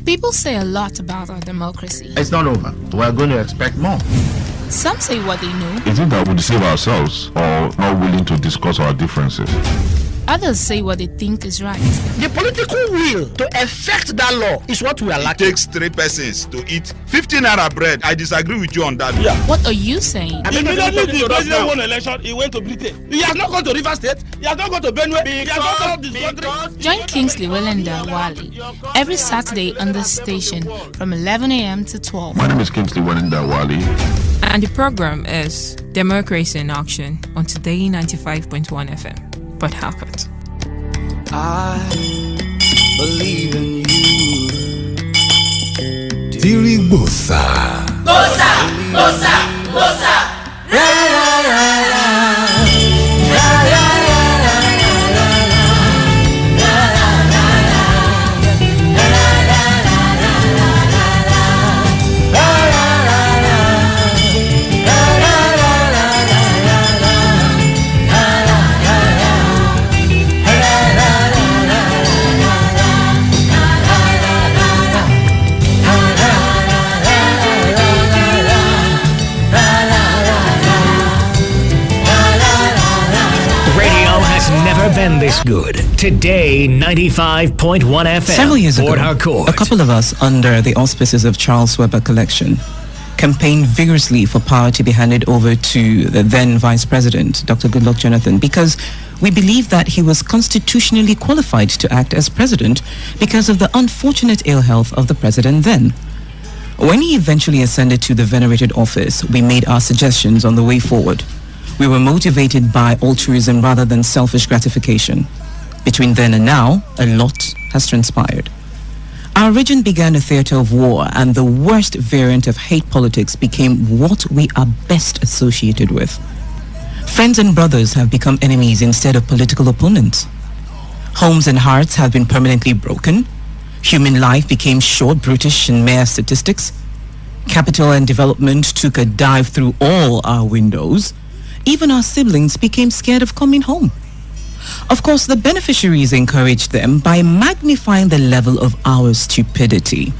People say a lot about our democracy. It's not over. We're going to expect more. Some say what they know. Is it that we deceive ourselves or not willing to discuss our differences? Others say what they think is right. The political will to effect that law is what we are lacking. It takes 3 persons to eat 15 naira bread. I disagree with you on that. Yeah. What are you saying? Immediately the president won election, he went to Britain. He has not gone to River State. He has not gone to Benue. He has not gone to this country. Join Kingsley Welenda Wali every Saturday on this station from 11 a.m. to 12. My name is Kingsley Welenda Wali. And the program is Democracy in Action on Today 95.1 FM. But Harcourt. I believe in you. Diri Bosa. Bosa, Bosa, Bosa. La la la la. La la been this good. Today, 95.1 FM. Several years ago, Harcourt. a couple of us, under the auspices of Charles Weber Collection, campaigned vigorously for power to be handed over to the then Vice President, Dr. Goodluck Jonathan, because we believed that he was constitutionally qualified to act as president because of the unfortunate ill health of the president then. When he eventually ascended to the venerated office, we made our suggestions on the way forward. We were motivated by altruism rather than selfish gratification. Between then and now, a lot has transpired. Our region began a theater of war, and the worst variant of hate politics became what we are best associated with. Friends and brothers have become enemies instead of political opponents. Homes and hearts have been permanently broken. Human life became short, brutish, and mere statistics. Capital and development took a dive through all our windows. Even our siblings became scared of coming home. Of course, the beneficiaries encouraged them by magnifying the level of our stupidity.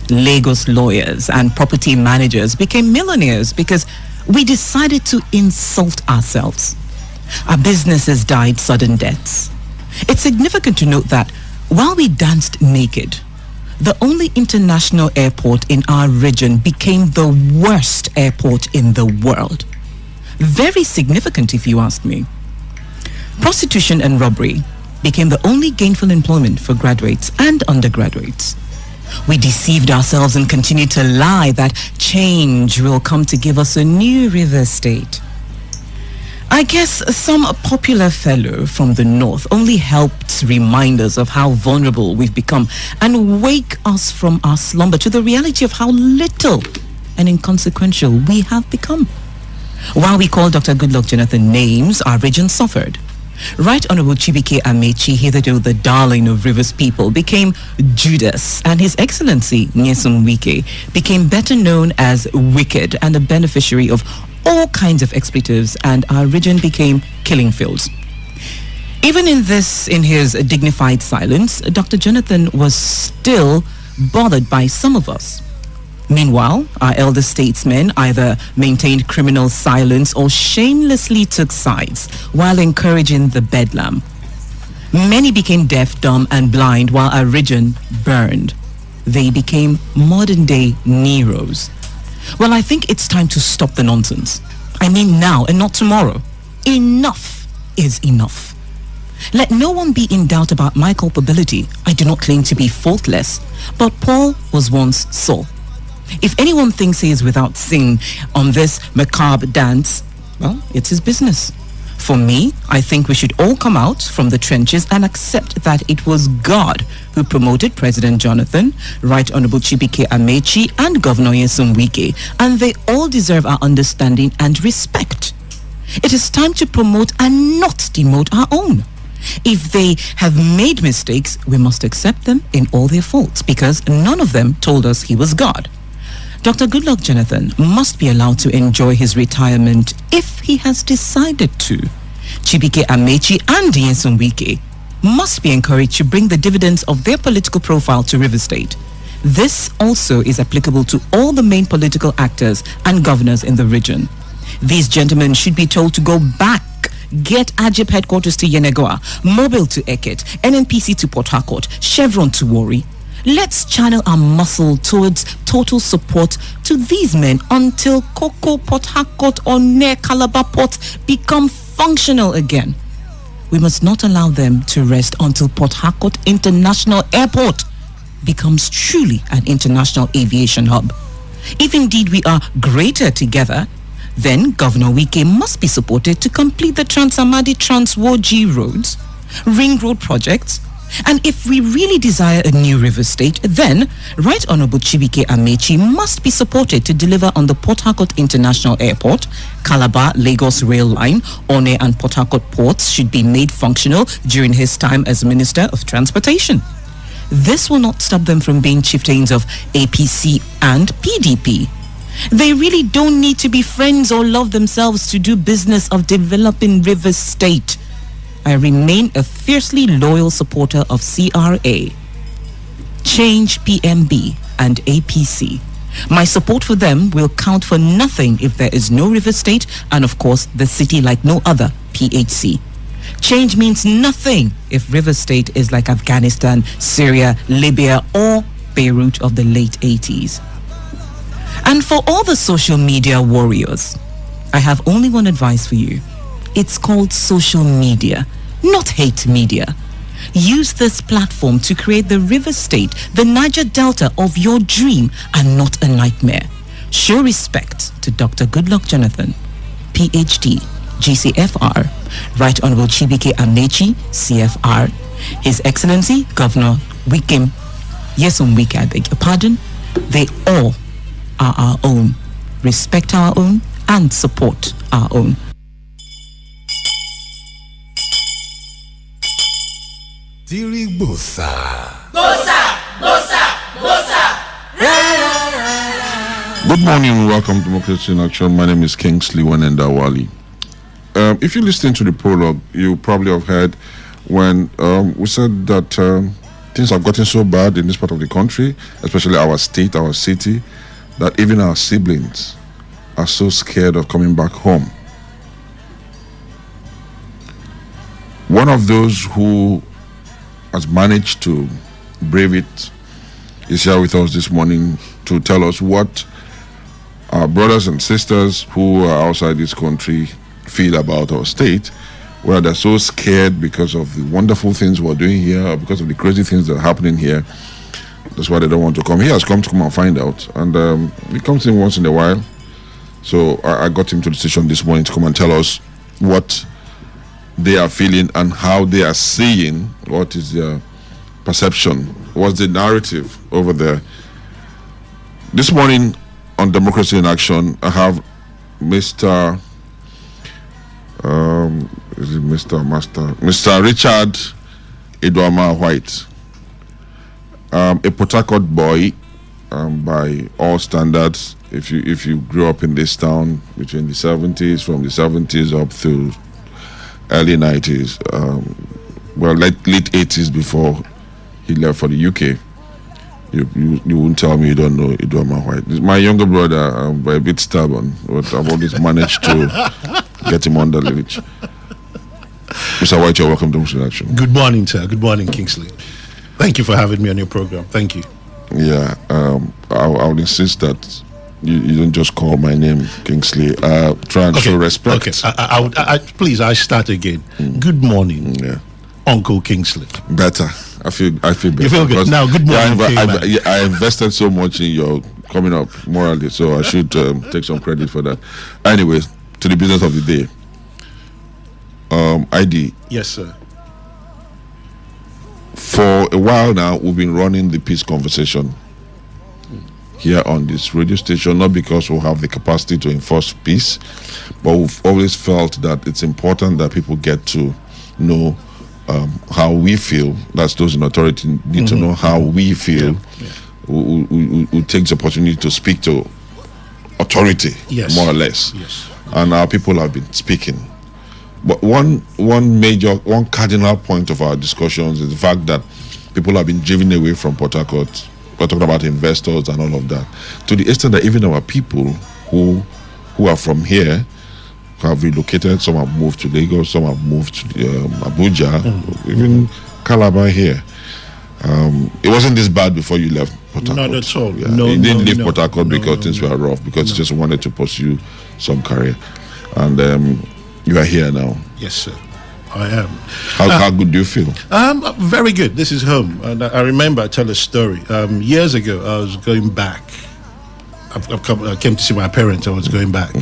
Lagos lawyers and property managers became millionaires because we decided to insult ourselves. Our businesses died sudden deaths. It's significant to note that while we danced naked, the only international airport in our region became the worst airport in the world. Very significant, if you ask me. Prostitution and robbery became the only gainful employment for graduates and undergraduates. We deceived ourselves and continued to lie that change will come to give us a new river state. I guess some popular fellow from the north only helped remind us of how vulnerable we've become and wake us from our slumber to the reality of how little and inconsequential we have become. While we called Dr. Goodluck Jonathan names, our region suffered. Right Honorable Chibuike Amaechi, hitherto the darling of Rivers people, became Judas, and His Excellency Nyesom Wike became better known as Wicked and a beneficiary of all kinds of expletives, and our region became killing fields. Even in his dignified silence, Dr. Jonathan was still bothered by some of us. Meanwhile, our elder statesmen either maintained criminal silence or shamelessly took sides while encouraging the bedlam. Many became deaf, dumb, and blind while our region burned. They became modern-day Neros. Well, I think it's time to stop the nonsense. I mean now and not tomorrow. Enough is enough. Let no one be in doubt about my culpability. I do not claim to be faultless, but Paul was once Saul. If anyone thinks he is without sin on this macabre dance, well, it's his business. For me, I think we should all come out from the trenches and accept that it was God who promoted President Jonathan, Right Honorable Chibuike Amaechi, and Governor Nyesom Wike, and they all deserve our understanding and respect. It is time to promote and not demote our own. If they have made mistakes, we must accept them in all their faults, because none of them told us he was God. Dr. Goodluck Jonathan must be allowed to enjoy his retirement if he has decided to. Chibuike Amaechi and Nyesom Wike must be encouraged to bring the dividends of their political profile to River State. This also is applicable to all the main political actors and governors in the region. These gentlemen should be told to go back. Get AGIP headquarters to Yenagoa, Mobile to Eket, NNPC to Port Harcourt, Chevron to Warri. Let's channel our muscle towards total support to these men until Koko, Port Harcourt or near Calabar Port become functional again. We must not allow them to rest until Port Harcourt International Airport becomes truly an international aviation hub. If indeed we are greater together, then Governor Wike must be supported to complete the Trans-Amadi Trans-Woji roads, ring road projects, and if we really desire a new river state, then Right Honorable Chibike Amechi must be supported to deliver on the Port Harcourt International Airport, Calabar Lagos Rail Line, One and Port Harcourt ports should be made functional during his time as Minister of Transportation. This will not stop them from being chieftains of APC and PDP. They really don't need to be friends or love themselves to do business of developing Rivers State. I remain a fiercely loyal supporter of CRA, Change PMB, and APC. My support for them will count for nothing if there is no River State and, of course, the city like no other, PHC. Change means nothing if River State is like Afghanistan, Syria, Libya, or Beirut of the late 80s. And for all the social media warriors, I have only one advice for you. It's called social media, not hate media. Use this platform to create the River State, the Niger Delta of your dream and not a nightmare. Show respect to Dr. Goodluck Jonathan, PhD, GCFR, Right Honorable Chibike Amechi, CFR, His Excellency Governor Wike, Wike, I beg your pardon. They all are our own. Respect our own and support our own. Diri Bosa. Good morning and welcome to Democracy in Action. My name is Kingsley Wanenda-Wali. If you listen to the prologue, you probably have heard when we said that things have gotten so bad in this part of the country, especially our state, our city, that even our siblings are so scared of coming back home. One of those who has managed to brave it is here with us this morning to tell us what our brothers and sisters who are outside this country feel about our state, whether they're so scared because of the wonderful things we're doing here or because of the crazy things that are happening here. That's why they don't want to come. He has come to come and find out, and he comes in once in a while. So I got him to the station this morning to come and tell us what they are feeling and how they are seeing, what is their perception, what's the narrative over there. This morning on Democracy in Action, I have Mr. Mr. Richard Idwama White, a Port Harcourt boy by all standards. If you grew up in this town between the 70s, from the 70s up through early 90s, late 80s before he left for the UK, you won't tell me you don't know Idwama White. My younger brother, by a bit stubborn, but I've always managed to get him under the reach. Mr. White, you're welcome to Democracy in Action. Good morning, sir. Good morning, Kingsley. Thank you for having me on your program. Thank you. Yeah, I'll insist that you don't just call my name Kingsley. Try and show respect. Okay, I please, I start again. Good morning, Yeah, Uncle Kingsley. better. I feel better. You feel good? Now, good morning, I invested so much in your coming up morally, so I should take some credit for that. Anyways, to the business of the day. ID. Yes, sir. For a while now, we've been running the peace conversation here on this radio station, not because we have the capacity to enforce peace, but we've always felt that it's important that people get to know how we feel. That's those in authority need to know how we feel. We take the opportunity to speak to authority, Yes. more or less. Yes. And our people have been speaking. But one cardinal point of our discussions is the fact that people have been driven away from Port Harcourt we're talking about investors and all of that. To the extent that even our people who are from here have relocated. Some have moved to Lagos. Some have moved to Abuja. Even Calabar here. It wasn't this bad before you left Port Harcourt. Not at all. Yeah. No, you didn't leave no, Port Harcourt because things were rough, because you just wanted to pursue some career. And you are here now. Yes, sir. I am. How good do you feel? Very good. This is home. And I remember I tell a story. Years ago, I was going back. I came to see my parents. I was going back.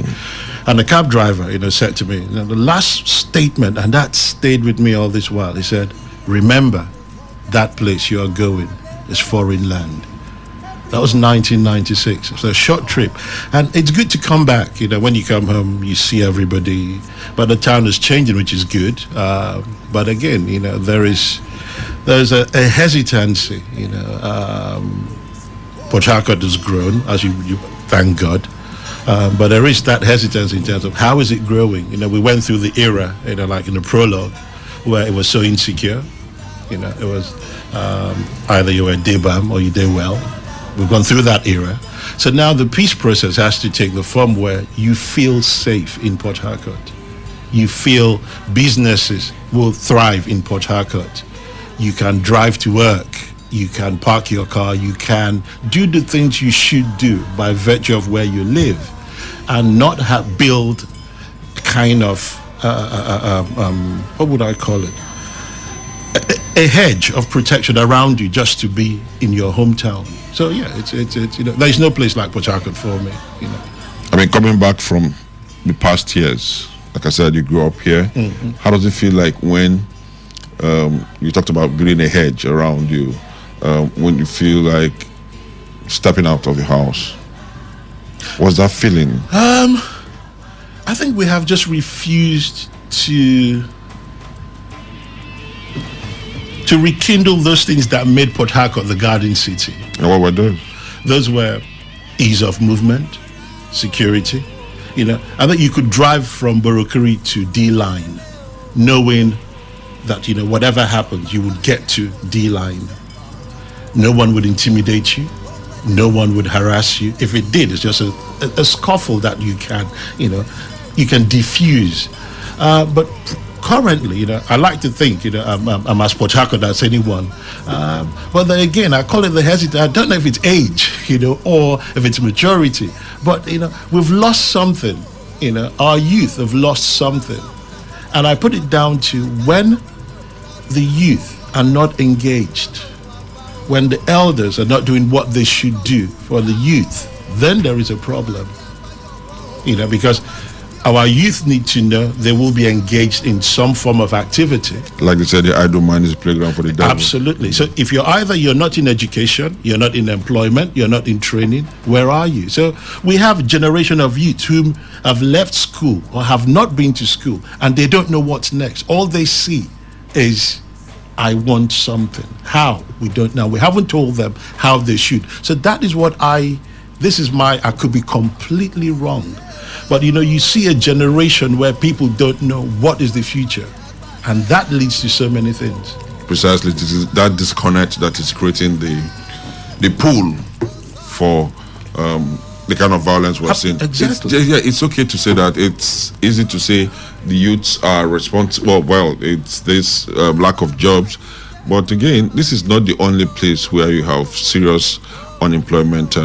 And the cab driver, said to me, the last statement, and that stayed with me all this while. He said, remember, that place you are going is foreign land. That was 1996. So a short trip. And it's good to come back. When you come home, you see everybody. But the town is changing, which is good. But again, there's a hesitancy. Port Harcourt has grown, as you thank God. But there is that hesitancy in terms of how is it growing. We went through the era, like in the prologue, where it was so insecure. It was either you were DBAM or you did well. We've gone through that era. So now the peace process has to take the form where you feel safe in Port Harcourt. You feel businesses will thrive in Port Harcourt. You can drive to work. You can park your car. You can do the things you should do by virtue of where you live, and not build kind of, what would I call it? A hedge of protection around you just to be in your hometown. So yeah, it's there's no place like Port Harcourt for me. I mean, coming back from the past years, like I said, you grew up here. How does it feel like when you talked about building a hedge around you, when you feel like stepping out of your house? What's that feeling? I think we have just refused to rekindle those things that made Port Harcourt the Garden City. And what were those? Those were ease of movement, security. I think you could drive from Borokiri to D-Line knowing that, whatever happens, you would get to D-Line. No one would intimidate you. No one would harass you. If it did, it's just a scuffle that you can diffuse. But currently, I like to think, I'm as Port Harcourt as anyone. But then again, I call it the hesitancy. I don't know if it's age, or if it's maturity. But, we've lost something. Our youth have lost something. And I put it down to when the youth are not engaged, when the elders are not doing what they should do for the youth, then there is a problem. Because our youth need to know they will be engaged in some form of activity. Like they said, the idle mind is a playground for the devil. Absolutely. So if you're not in education, you're not in employment, you're not in training, where are you? So we have a generation of youth who have left school or have not been to school, and they don't know what's next. All they see is, I want something. How? We don't know. We haven't told them how they should. So that is what I could be completely wrong. But you see a generation where people don't know what is the future. And that leads to so many things. Precisely. This is that disconnect that is creating the pool for the kind of violence we're seeing. Exactly. It's okay to say that. It's easy to say the youths are responsible. Well, it's this lack of jobs. But again, this is not the only place where you have serious unemployment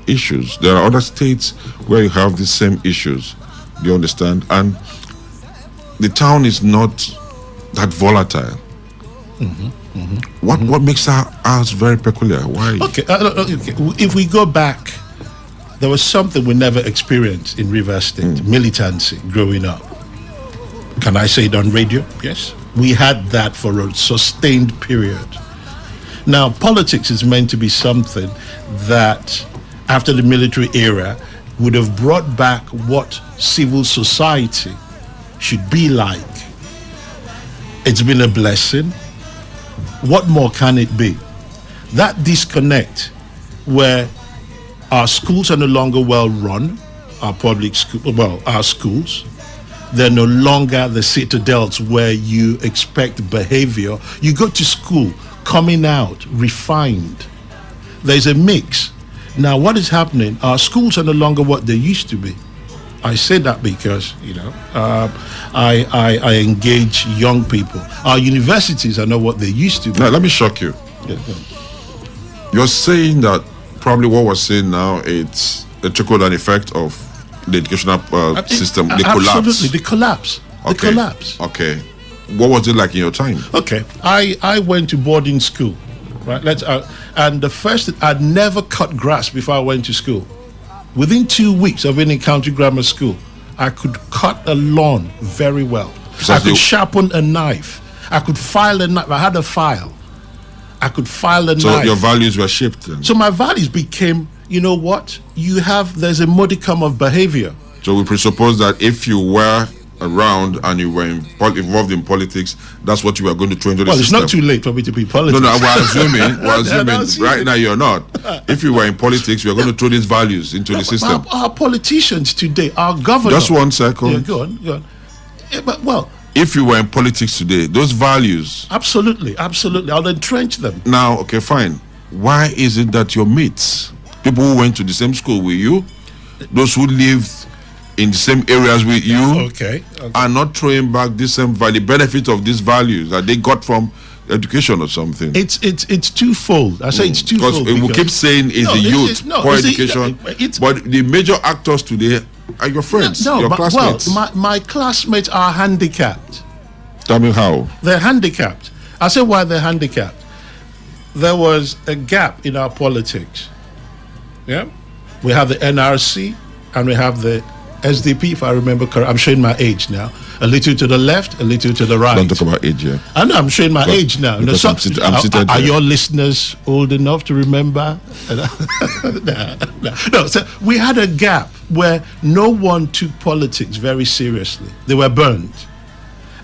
issues. There are other states where you have the same issues. Do you understand? And the town is not that volatile. What makes ours very peculiar? Why? Okay. If we go back, there was something we never experienced in Rivers State, militancy growing up. Can I say it on radio? Yes. We had that for a sustained period. Now, politics is meant to be something that, after the military era, would have brought back what civil society should be like. It's been a blessing. What more can it be? That disconnect where our schools are no longer well run, our schools, they're no longer the citadels where you expect behavior. You go to school coming out refined. there's a mix. Now, what is happening? Our schools are no longer what they used to be. I say that because, I engage young people. Our universities are not what they used to be. Now, let me shock you. Yeah. You're saying that probably what we're saying now, it's a trickle-down effect of the educational system, the collapse. Absolutely, the collapse. The collapse. Okay. What was it like in your time? Okay, I went to boarding school, right? And the first, I'd never cut grass before I went to school. Within 2 weeks of being in county grammar school, I could cut a lawn very well. I could sharpen a knife. I could file a knife. I had a file. I could file a knife. So your values were shaped then? So my values became, you know what? There's a modicum of behavior. So we presuppose that if you were around and you were involved in politics, that's what you were going to throw into the system. Well, it's not too late for me to be politics. No, we're assuming right now you're not. If you were in politics, you're going to throw these values into the system. Our politicians today, our governors... Just 1 second. Yeah, go on. Yeah, if you were in politics today, those values... Absolutely. I'll entrench them. Now, okay, fine. Why is it that your mates, people who went to the same school with you, those who lived in the same areas with you, are not throwing back this same value, benefit of these values that they got from education or something? It's twofold. I say it's twofold. Because we keep saying the youth, poor education, but the major actors today are your friends, your classmates. Well, my classmates are handicapped. Tell me how. They're handicapped. I say why they're handicapped. There was a gap in our politics. Yeah, we have the NRC and we have the SDP, if I remember correctly. I'm showing my age now. A little to the left, a little to the right. Don't talk about age, yeah. I know, I'm showing my age now. I'm seated are your listeners old enough to remember? No, so we had a gap where no one took politics very seriously. They were burned.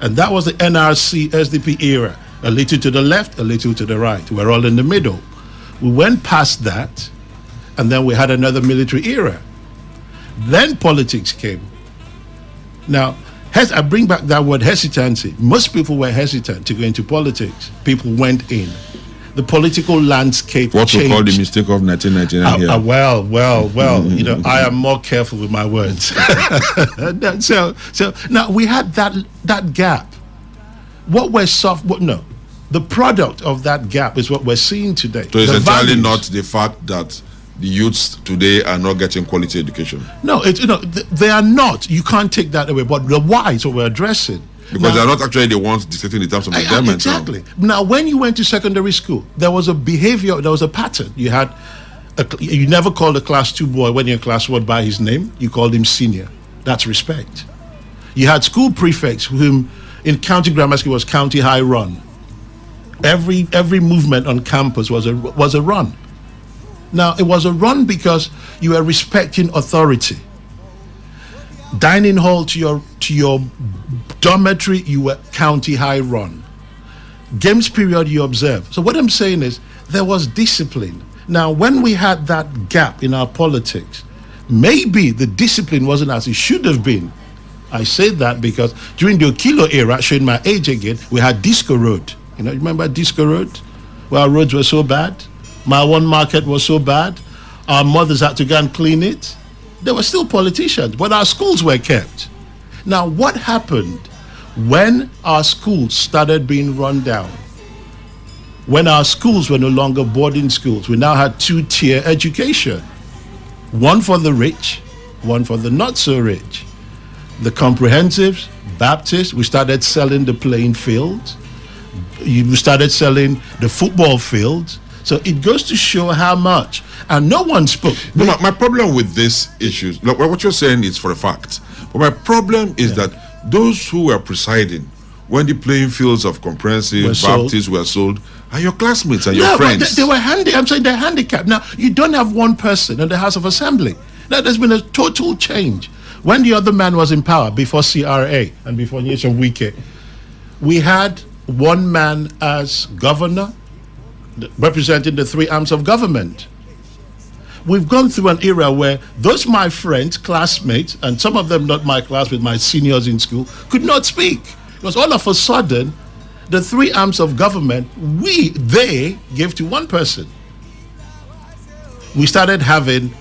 And that was the NRC, SDP era. A little to the left, a little to the right. We're all in the middle. We went past that, and then we had another military era. Then politics came. Now, I bring back that word hesitancy. Most people were hesitant to go into politics. People went in. The political landscape what changed. We call the mistake of 1999 here. Well, I am more careful with my words. So now we had that gap. The product of that gap is what we're seeing today. So it's entirely not the fact that the youths today are not getting quality education. No, they are not. You can't take that away. But the why is what we're addressing. Because they're not actually the ones dictating the terms of endearment. Exactly. Now, when you went to secondary school, there was a behavior, there was a pattern. You never called a class 2 boy when you're in class 1 by his name. You called him senior. That's respect. You had school prefects whom in county grammar school was county high run. Every movement on campus was a run. Now, it was a run because you were respecting authority. Dining hall to your dormitory, you were county high run. Games period, you observe. So what I'm saying is there was discipline. Now, when we had that gap in our politics, maybe the discipline wasn't as it should have been. I say that because during the Okilo era, showing my age again, we had Disco Road. You remember Disco Road? Where our roads were so bad. My one market was so bad. Our mothers had to go and clean it. They were still politicians, but our schools were kept. Now, what happened when our schools started being run down? When our schools were no longer boarding schools, we now had 2-tier education. One for the rich, one for the not so rich. The comprehensives, Baptists, we started selling the playing fields. We started selling the football fields. So it goes to show how much. And no one spoke. No, my problem with this issue, look, what you're saying is for a fact. But my problem is that those who were presiding when the playing fields of comprehensive Baptists were sold are your classmates and your friends. They were I'm saying they're handicapped. Now, you don't have one person in the House of Assembly. Now, there's been a total change. When the other man was in power, before CRA and before Nyesom Wike, we had one man as governor, representing the 3 arms of government. We've gone through an era where those my friends, classmates, and some of them not my classmates, my seniors in school, could not speak. Because all of a sudden, the 3 arms of government, they gave to one person. we started having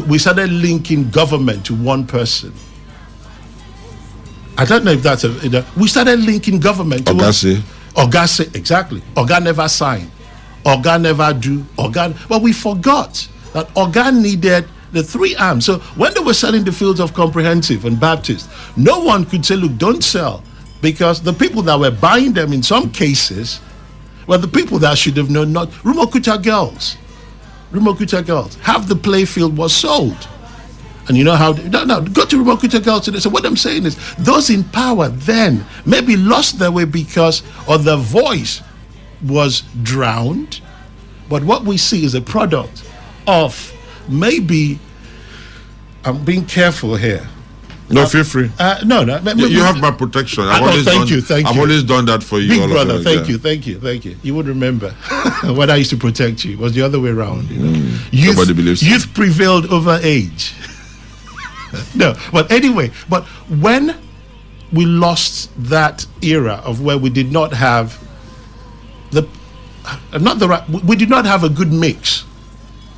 we started linking government to one person. I don't know if that's we started linking government to Ogase, exactly. Oga never signed. Oga never do. But we forgot that Oga needed the 3 arms. So when they were selling the fields of Comprehensive and Baptist, no one could say, look, don't sell. Because the people that were buying them in some cases were the people that should have known not. Rumokuta girls. Half the play field was sold. And you know how, no, go to Rumokuta girls today. So what I'm saying is, those in power then maybe lost their way because of their voice was drowned. But what we see is a product of maybe, I'm being careful here. No, feel free. No. You have my protection. Thank you. I've always done that for you. Big brother, thank you. You would remember when I used to protect you. It was the other way around. You know? Nobody believes youth prevailed over age. No, but anyway, when we lost that era of where we did not have we did not have a good mix.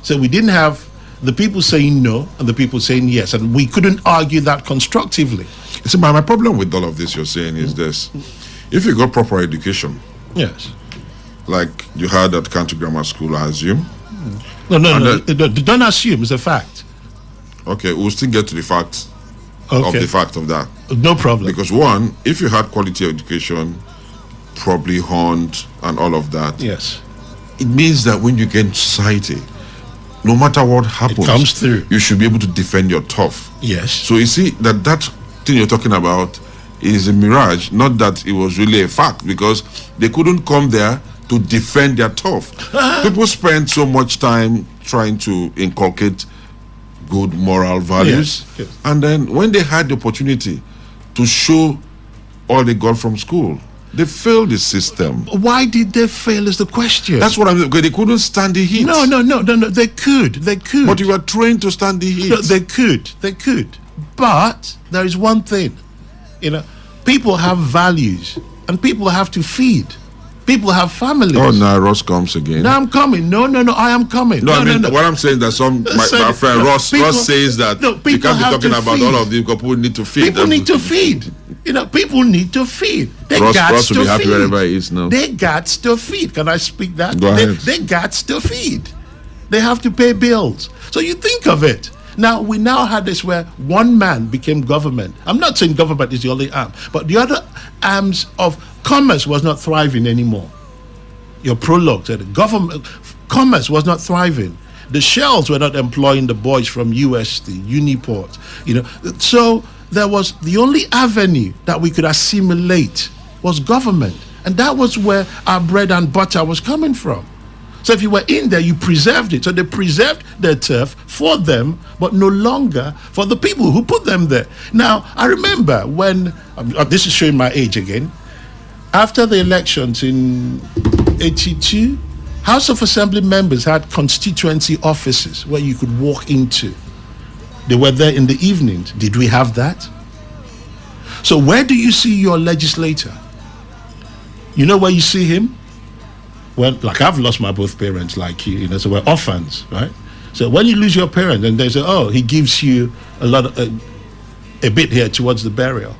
So we didn't have the people saying no and the people saying yes, and we couldn't argue that constructively. See, my problem with all of this you're saying is this: if you got proper education, yes, like you had at Cantu Grammar School, I assume. No, don't assume. It's a fact. Okay, we'll still get to the fact of that. No problem. Because one, if you had quality education, properly honed and all of that, yes, it means that when you get into society, no matter what happens, it comes through. You should be able to defend your turf. Yes. So you see that thing you're talking about is a mirage, not that it was really a fact, because they couldn't come there to defend their turf. People spend so much time trying to inculcate good moral values, yes. And then when they had the opportunity to show all they got from school, they failed the system. Why did they fail is the question. That's what I'm saying. They couldn't stand the heat. No. They could. But you were trained to stand the heat. No, they could. But there is one thing. People have values and people have to feed. People have families. Oh, now Ross comes again. No, I'm coming. No, I am coming. No, I mean, what I'm saying that my friend Ross says that you can't be talking about all of these because people need to feed. People need to feed. People need to feed. Ross will be happy wherever he is now. They got to feed. Can I speak that? Go ahead. They got to feed. They have to pay bills. So you think of it. Now, we now had this where one man became government. I'm not saying government is the only arm, but the other arms of commerce was not thriving anymore. Your prologue said commerce was not thriving. The Shells were not employing the boys from UST, Uniport. So there was the only avenue that we could assimilate was government. And that was where our bread and butter was coming from. So if you were in there, you preserved it. So they preserved their turf for them, but no longer for the people who put them there. Now, I remember when, this is showing my age again, after the elections in 82, House of Assembly members had constituency offices where you could walk into. They were there in the evenings. Did we have that? So where do you see your legislator? You know where you see him? Well, like I've lost my both parents like you, so we're orphans, right? So when you lose your parent and they say, oh, he gives you a bit here towards the burial.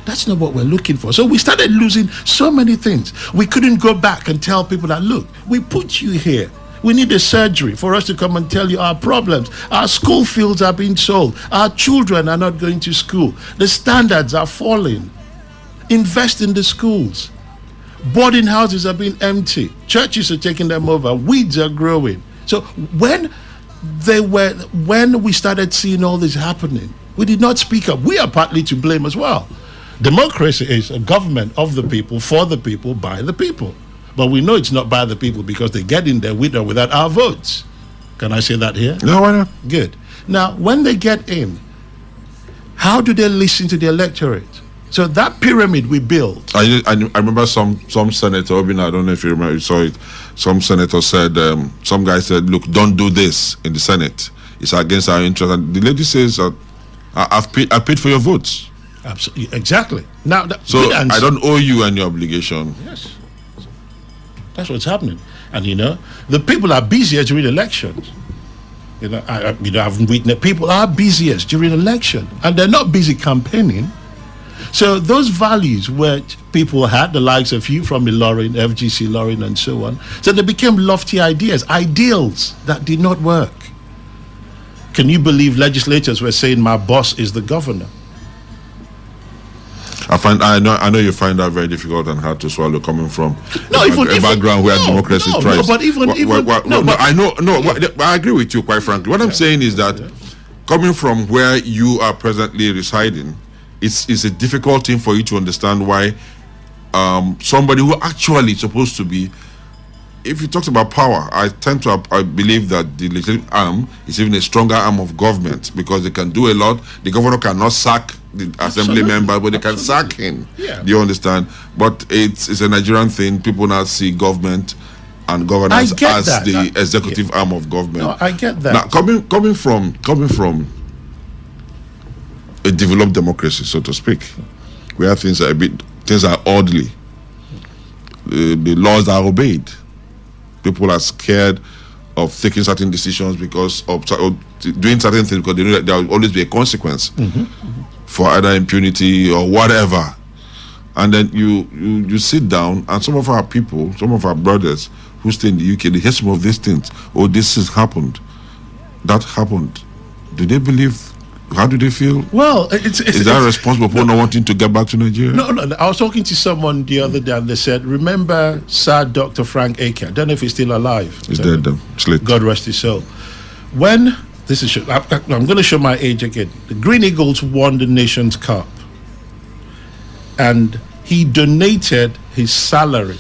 That's not what we're looking for. So we started losing so many things. We couldn't go back and tell people that, look, we put you here. We need a surgery for us to come and tell you our problems. Our school fields are being sold. Our children are not going to school. The standards are falling. Invest in the schools. Boarding houses are being empty. Churches are taking them over. Weeds are growing. So when we started seeing all this happening, we did not speak up. We are partly to blame as well. Democracy is a government of the people, for the people, by the people. But we know it's not by the people because they get in there with or without our votes. Can I say that here? No, why not? Good. Now, when they get in, how do they listen to the electorate? So that pyramid we built. I remember some senator, I don't know if you remember, you saw it. Some senator said, some guy said, look, don't do this in the Senate. It's against our interest. And the lady says, I paid for your votes. Absolutely, exactly. Now, so I don't owe you any obligation. Yes, that's what's happening. And the people are busier during elections. I've witnessed people are busiest during election, and they're not busy campaigning. So those values which people had, the likes of you from Ilorin, FGC Ilorin, and so on, so they became lofty ideals that did not work. Can you believe legislators were saying, "My boss is the governor"? I know you find that very difficult and hard to swallow, coming from a background where democracy thrives. But I agree with you, quite frankly. What I'm saying is that coming from where you are presently residing, it's a difficult thing for you to understand why somebody who actually is supposed to be, if you talk about power, I believe that the legislative arm is even a stronger arm of government, because they can do a lot. The governor cannot sack the assembly member, but they can sack him. Yeah. Do you understand? But it's a Nigerian thing. People now see government and governance as the executive arm of government. No, I get that. Now, coming from a developed democracy, so to speak, where things are orderly, the laws are obeyed. People are scared of taking certain decisions because of doing certain things, because they know that there will always be a consequence for either impunity or whatever. And then you sit down, and some of our people, some of our brothers who stay in the UK, they hear some of these things. Oh, this has happened. That happened. Do they believe? How do they feel? Well, is that responsible for not wanting to get back to Nigeria? No. I was talking to someone the other day, and they said, "Remember Sir Dr. Frank Ake? I don't know if he's still alive. He's dead. God rest his soul." When this is, I'm going to show my age again. The Green Eagles won the Nations Cup, and he donated his salary.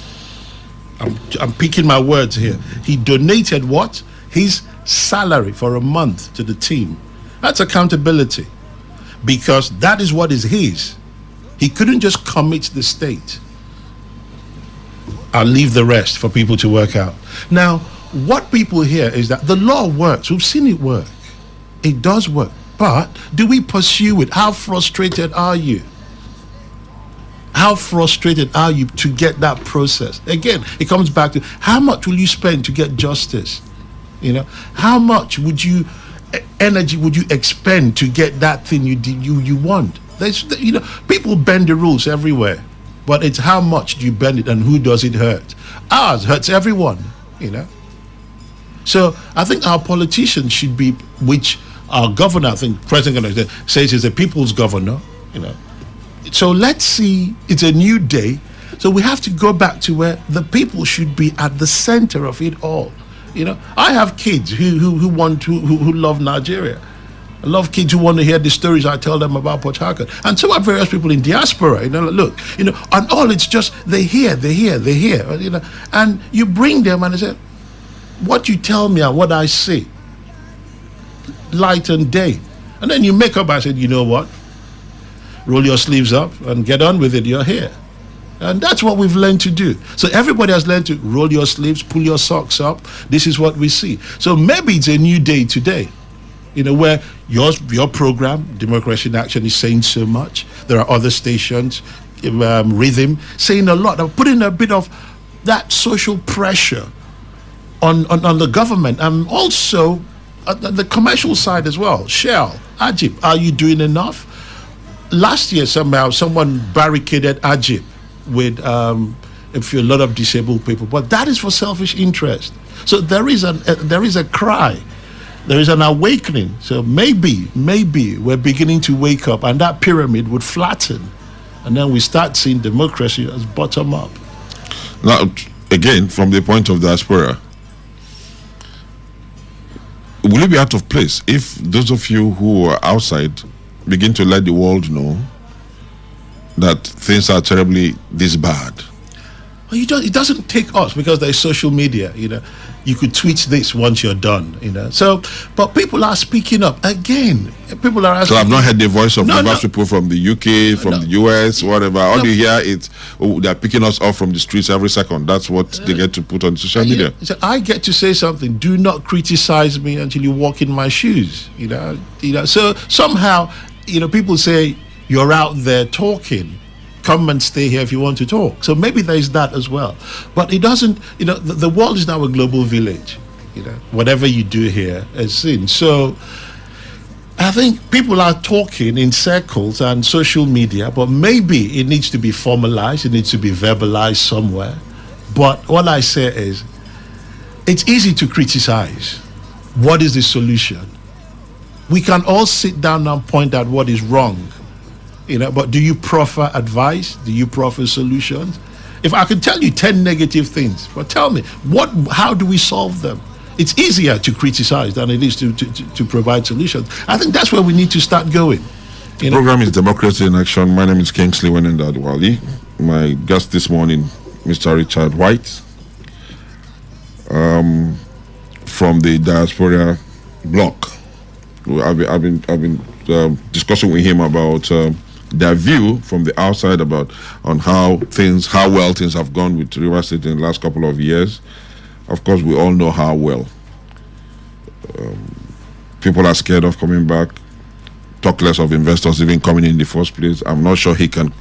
I'm picking my words here. He donated what? His salary for a month to the team. That's accountability, because that is what is his. He couldn't just commit the state. I'll leave the rest for people to work out. Now, what people hear is that the law works. We've seen it work. It does work. But do we pursue it? How frustrated are you? How frustrated are you to get that process? Again, it comes back to how much will you spend to get justice? How much energy would you expend to get that thing you want? People bend the rules everywhere, but it's how much do you bend it and who does it hurt? Ours hurts everyone, So I think our politicians should be, which our governor, I think President says is a people's governor, So let's see, it's a new day. So we have to go back to where the people should be at the center of it all. I have kids who love Nigeria. I love kids who want to hear the stories I tell them about Port Harcourt. And so are various people in diaspora. And all it's just they hear. And you bring them and they say, what you tell me and what I say, light and day. And then you make up and say, you know what? Roll your sleeves up and get on with it. You're here. And that's what we've learned to do. So everybody has learned to roll your sleeves, pull your socks up. This is what we see. So maybe it's a new day today, where your program, Democracy in Action, is saying so much. There are other stations, Rhythm, saying a lot, putting a bit of that social pressure on the government, and also the commercial side as well. Shell, Ajib, are you doing enough? Last year, somehow, someone barricaded Ajib with a lot of disabled people, but that is for selfish interest. So there is a cry, there is an awakening. So maybe we're beginning to wake up, and that pyramid would flatten, and then we start seeing democracy as bottom up. Now, again, from the point of diaspora, will it be out of place if those of you who are outside begin to let the world know that things are terribly this bad? Well, it doesn't take us, because there's social media. You could tweet this once you're done. So, but people are speaking up again. People are asking. So I've not heard the voice of people from the UK, from the US, whatever. All you hear is they're picking us off from the streets every second. That's what they get to put on social media. So I get to say something. Do not criticize me until you walk in my shoes. So somehow, people say you're out there talking, come and stay here if you want to talk. So maybe there is that as well. But it doesn't, the world is now a global village. Whatever you do here is seen. So I think people are talking in circles and social media, but maybe it needs to be formalized, it needs to be verbalized somewhere. But what I say is, it's easy to criticize. What is the solution? We can all sit down and point out what is wrong, but do you proffer advice? Do you proffer solutions? If I could tell you 10 negative things, but tell me, how do we solve them? It's easier to criticize than it is to provide solutions. I think that's where we need to start going. The program is Democracy in Action. My name is Kingsley Wenenda Adwali. My guest this morning, Mr. Richard White, from the Diaspora Bloc. I've been discussing with him about their view from the outside on how well things have gone with Rivers State in the last couple of years. Of course, we all know how well. People are scared of coming back. Talk less of investors even coming in the first place. I'm not sure he can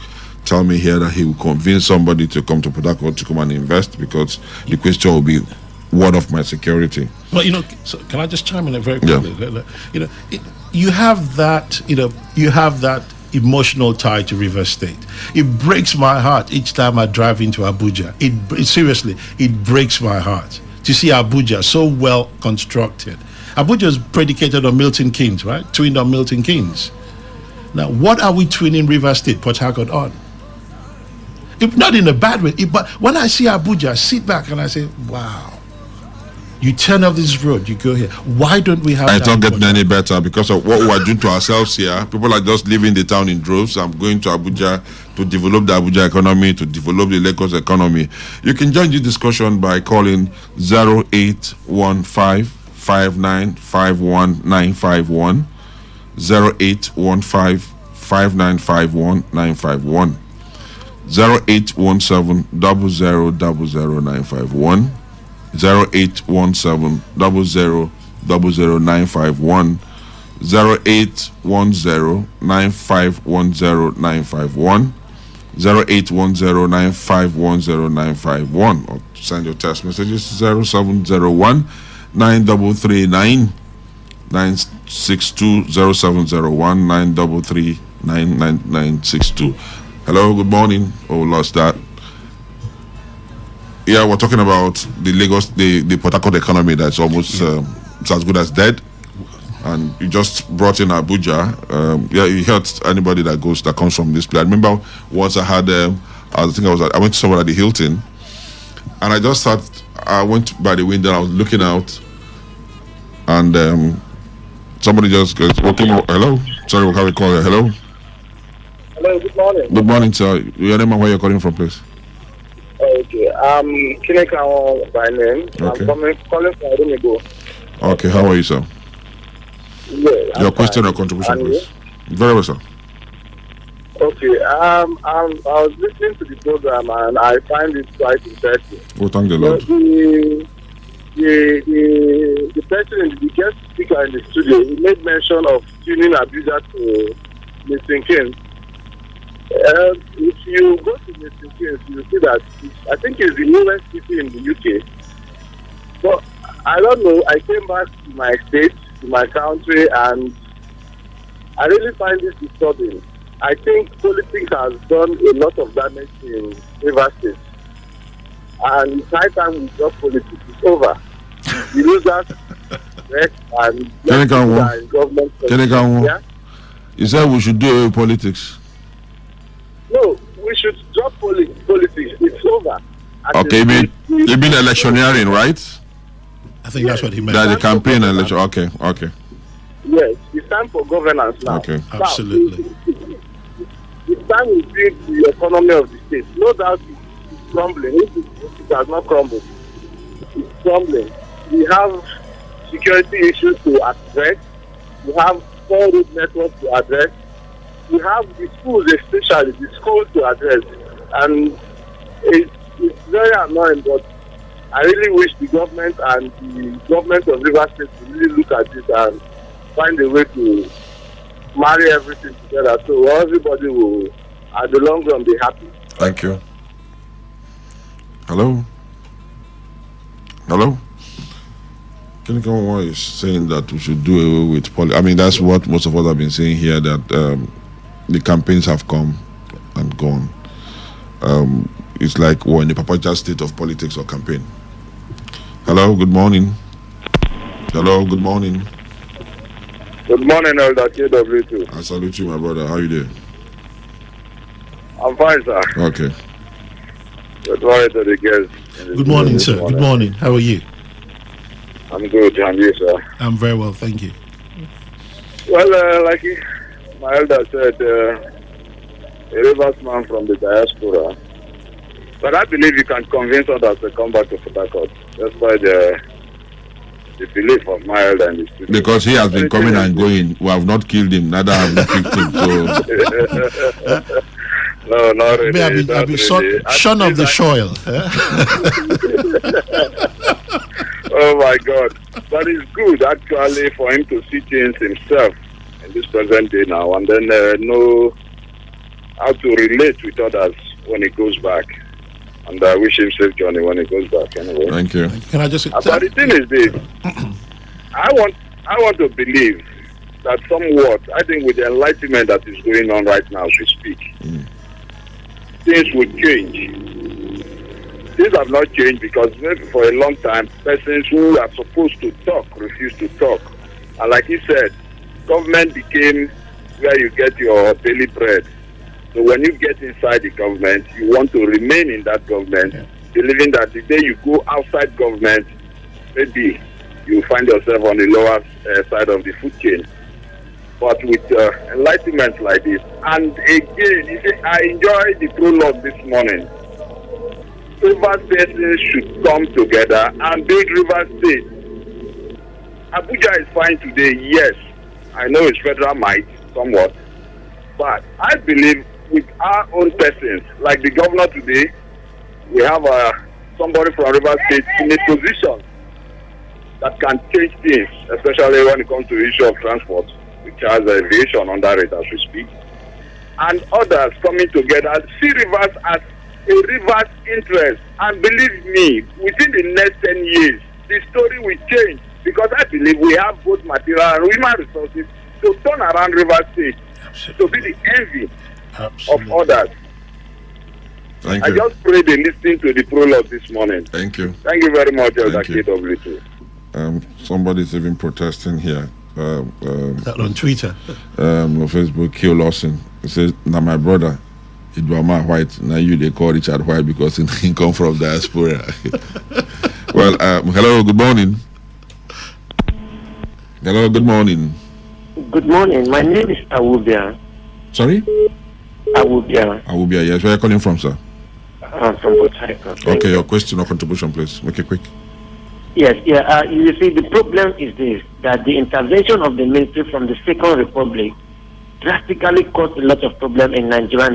tell me here that he will convince somebody to come to Port Harcourt to come and invest, because the question will be, what of my security? Well, so can I just chime in very quickly? Yeah. You have that emotional tie to Rivers State. It breaks my heart each time I drive into Abuja. Seriously, it breaks my heart to see Abuja so well constructed. Abuja is predicated on Milton Keynes, right? Twinned on Milton Keynes. Now, what are we twinning Rivers State, Port Harcourt on? Not in a bad way, but when I see Abuja, I sit back and I say, wow. You turn off this road, you go here. Why don't we have that? It's not getting any better because of what we are doing to ourselves here. People are just leaving the town in droves. I'm going to Abuja to develop the Abuja economy, to develop the Lagos economy. You can join the discussion by calling 0815-5951-951, 0815-5951-951, 0817-0000-951, 0817-0000-951, 0810-9510-951, 0810-9510-951, or send your text messages 0701-933-962, 0701-933-962. Hello, good morning. Oh, lost that. Yeah, we're talking about the Lagos, the Port Harcourt economy that's almost it's as good as dead. And you just brought in Abuja. You heard anybody that comes from this place. I remember once I had, I went to somewhere at the Hilton, and I just I went by the window, I was looking out, and somebody just goes, hello? Sorry, we'll have a call here. Hello? Hello, good morning. Good morning, sir. Your name and where you're calling from, please? Okay, I'm Kineka by name. Okay. I'm calling from Rumigo. Okay, how are you, sir? Yeah, your question or contribution, please. Very well, sir. Okay, I was listening to the program and I find it quite interesting. Oh, thank the Lord. The person, the guest speaker in the studio, he made mention of tuning Abuja to Milton Keynes. If you go to Milton Keynes, you see that I think it's the newest city in the UK. So I don't know. I came back to my state, to my country, and I really find this disturbing. I think politics has done a lot of damage in Rivers State, and it's high time we drop politics. It's over. The losers rest and government. Yeah? You said we should do politics. No, we should drop politics. It's over. Okay, you mean electioneering, right? I think that's what he meant. That the campaign election. Okay. Yes, it's time for governance now. Okay. Absolutely. It's time we build the economy of the state. No doubt it's crumbling. It has not crumbled. It's crumbling. We have security issues to address. We have poor road networks to address. We have the schools, especially the schools to address. And it's very annoying, but I really wish the government and the government of Rivers State to really look at it and find a way to marry everything together so everybody will at the long run be happy. Thank you. Hello? Hello? Kenny is saying that we should do away with politics. I mean, that's what most of us have been saying here, that the campaigns have come and gone. It's like we're in the perpetual state of politics or campaign. Hello, good morning. Hello, good morning. Good morning, Elder KW2. I salute you, my brother. How you doing? I'm fine, sir. Okay. Good morning to the guests. Good morning, sir. Good morning. How are you? I'm good, and you, sir? I'm very well, thank you. Well, like my elder said, a Rivers man from the diaspora. But I believe you can convince others to come back to Port Harcourt. That's why the belief of my elder in the studio. Because he has been coming and going. We have not killed him, neither have we picked him. So. No, not really. I've been shun of the soil. Oh my God. But it's good actually for him to see things himself in this present day now, and then know how to relate with others when he goes back. And I wish him safe journey when he goes back anyway. Thank you. Can I just... But the thing is this. I want to believe that somewhat, I think with the enlightenment that is going on right now as we speak, things will change. Things have not changed because maybe for a long time, persons who are supposed to talk refuse to talk. And like he said, government became where you get your daily bread. So when you get inside the government, you want to remain in that government, believing that the day you go outside government, maybe you find yourself on the lower side of the food chain. But with enlightenment like this, and again, you see, I enjoyed the prologue this morning. River State should come together and build River State. Abuja is fine today, yes. I know it's federal might, somewhat. But I believe with our own persons, like the governor today, we have somebody from River State in a position that can change things, especially when it comes to the issue of transport, which has aviation under it as we speak. And others coming together, see rivers as a river's interest. And believe me, within the next 10 years, the story will change because I believe we have both material and human resources to turn around River State to be the envy of others. Thank I you. just pray they listen to the prologue this morning. Thank you. Thank you very much, Elder Thank you. KW2. Somebody's even protesting here. That on Twitter. On Facebook, Kio Lawson. He says, now my brother, Idwama White, now you they call Richard White because he come from diaspora. Well, hello, good morning. Hello, good morning. Good morning. My name is Awubia. Sorry? Awubia. Awubia, yes. Where are you calling from, sir? I'm from Port Harcourt. Okay, your question or contribution, please. Make it quick. Yes, you see, the problem is this, that the intervention of the military from the Second Republic drastically caused a lot of problem in Nigerian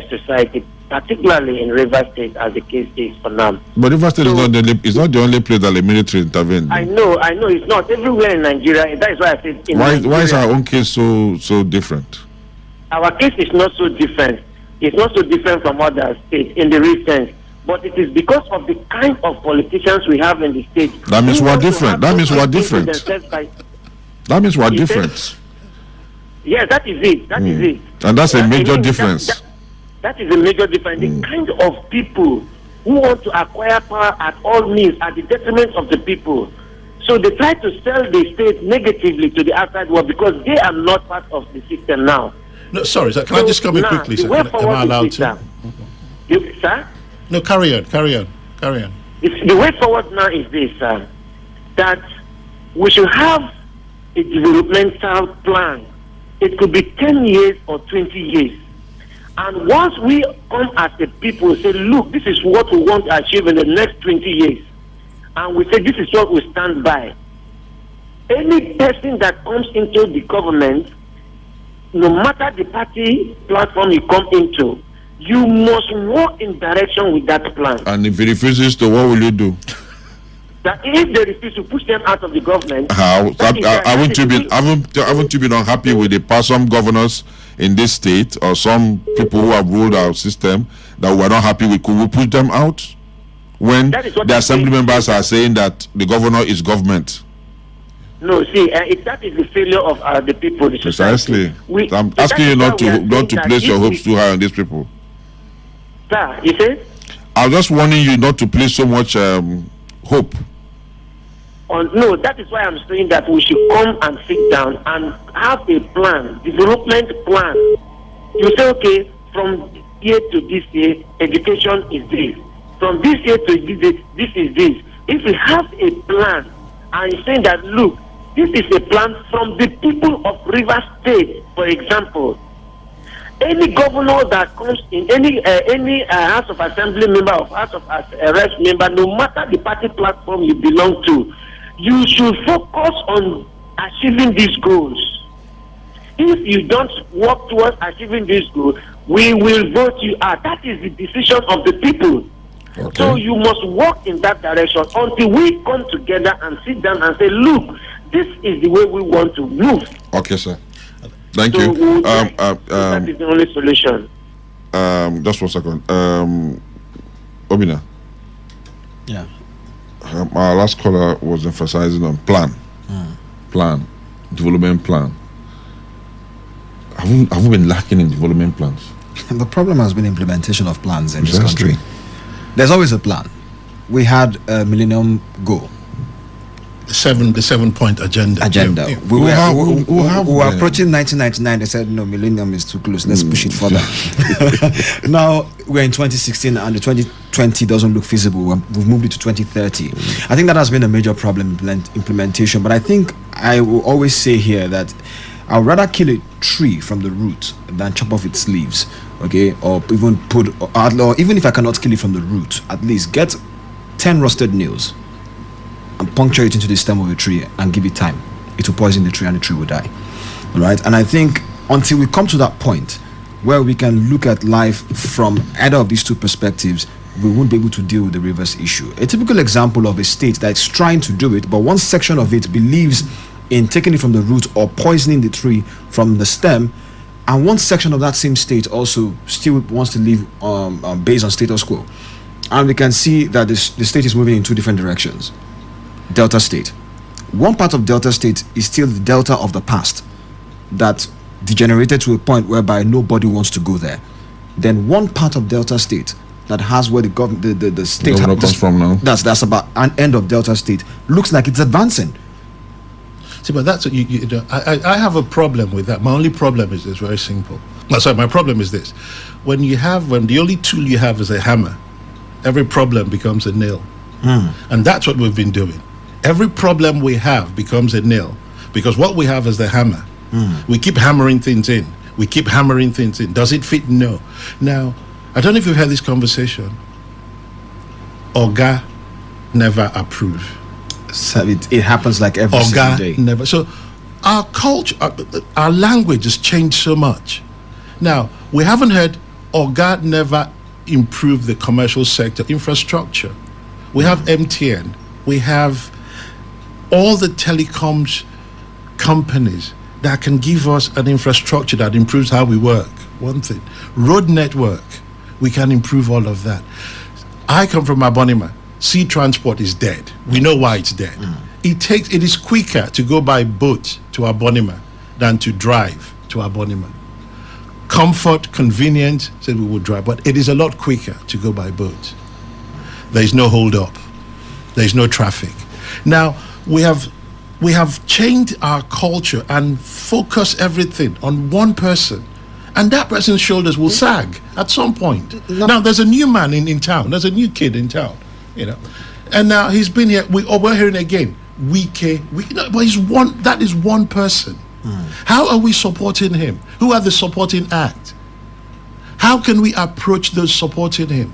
society, particularly in Rivers State, as the case is for now. But Rivers State is not the only place that the military intervened. I know, it's not everywhere in Nigeria. That is why I said why is our own case so different? Our case is not so different. It's not so different from other states in the real sense. But it is because of the kind of politicians we have in the state. That means we're different. That means we're different. That means we're different. Yes, that is it. That is it. And that's a major difference. That is a major difference. The kind of people who want to acquire power at all means at the detriment of the people. So they try to sell the state negatively to the outside world because they are not part of the system now. No, sorry, sir. Can I just come in quickly, sir? Am I allowed to? Sir? No, carry on. The way forward now is this, that we should have a developmental plan. It could be 10 years or 20 years. And once we come as a people, say, look, this is what we want to achieve in the next 20 years. And we say, this is what we stand by. Any person that comes into the government, no matter the party platform you come into, you must walk in direction with that plan. And if he refuses to, what will you do? that if they refuse to push them out of the government, haven't you been unhappy with some governors in this state or some people who have ruled our system that we're not happy with? Could we push them out when the assembly members are saying that the governor is government? No, see, that is the failure of the people. The Precisely. I'm asking you not to place your hopes too high on these people. Sir, you say? I'm just warning you not to place so much hope. No, that is why I'm saying that we should come and sit down and have a plan, development plan. You say, okay, from year to this year, education is this. From this year to this is this. If we have a plan and saying that, look, this is a plan from the people of Rivers State, for example. Any governor that comes in, any House of Assembly member or House of Reps member, no matter the party platform you belong to, you should focus on achieving these goals. If you don't work towards achieving these goals, we will vote you out. That is the decision of the people. Okay. So you must work in that direction until we come together and sit down and say, look, this is the way we want to move. Okay, sir. Thank you. That is the only solution. Just 1 second. Obina. Yeah. Our last caller was emphasizing on plan, development plan. Have we been lacking in development plans? The problem has been implementation of plans in this country. There's always a plan. We had a Millennium Goal. The 7-point agenda. Yeah. We were approaching 1999. They said, no, Millennium is too close. Let's push it further. Now we're in 2016 and the 2020 doesn't look feasible. We've moved it to 2030. I think that has been a major problem in implementation. But I think I will always say here that I'd rather kill a tree from the root than chop off its leaves. Okay, or even or even if I cannot kill it from the root, at least get 10 rusted nails and puncture it into the stem of a tree and give it time. It will poison the tree and the tree will die. All right, and I think until we come to that point where we can look at life from either of these two perspectives, we won't be able to deal with the rivers issue. A typical example of a state that's trying to do it, but one section of it believes in taking it from the root or poisoning the tree from the stem, and one section of that same state also still wants to live based on status quo. And we can see that the state is moving in two different directions. Delta State. One part of Delta State is still the Delta of the past that degenerated to a point whereby nobody wants to go there. Then one part of Delta State that has where the state comes from now. That's about an end of Delta State. Looks like it's advancing. See, but that's what you know. I have a problem with that. My only problem is very simple. My problem is this: when the only tool you have is a hammer, every problem becomes a nail, and that's what we've been doing. Every problem we have becomes a nail because what we have is the hammer. We keep hammering things in. Does it fit? No. Now, I don't know if you've had this conversation. Oga never approve. So it happens like every single day. Never. So our culture, our language has changed so much. Now, we haven't heard Oga never improve the commercial sector infrastructure. We have MTN. We have all the telecoms companies that can give us an infrastructure that improves how we work. One thing. Road network. We can improve all of that. I come from Abonima. Sea transport is dead. We know why it's dead. It is quicker to go by boat to Abonima than to drive to Abonima. Comfort, convenience, said we would drive, but it is a lot quicker to go by boat. There is no hold up. There is no traffic. Now we have changed our culture and focus everything on one person. And that person's shoulders will sag at some point. Now there's a new man in town. There's a new kid in town. You know, and now he's been here. We're hearing again. But he's one. That is one person. How are we supporting him? Who are the supporting act? How can we approach those supporting him?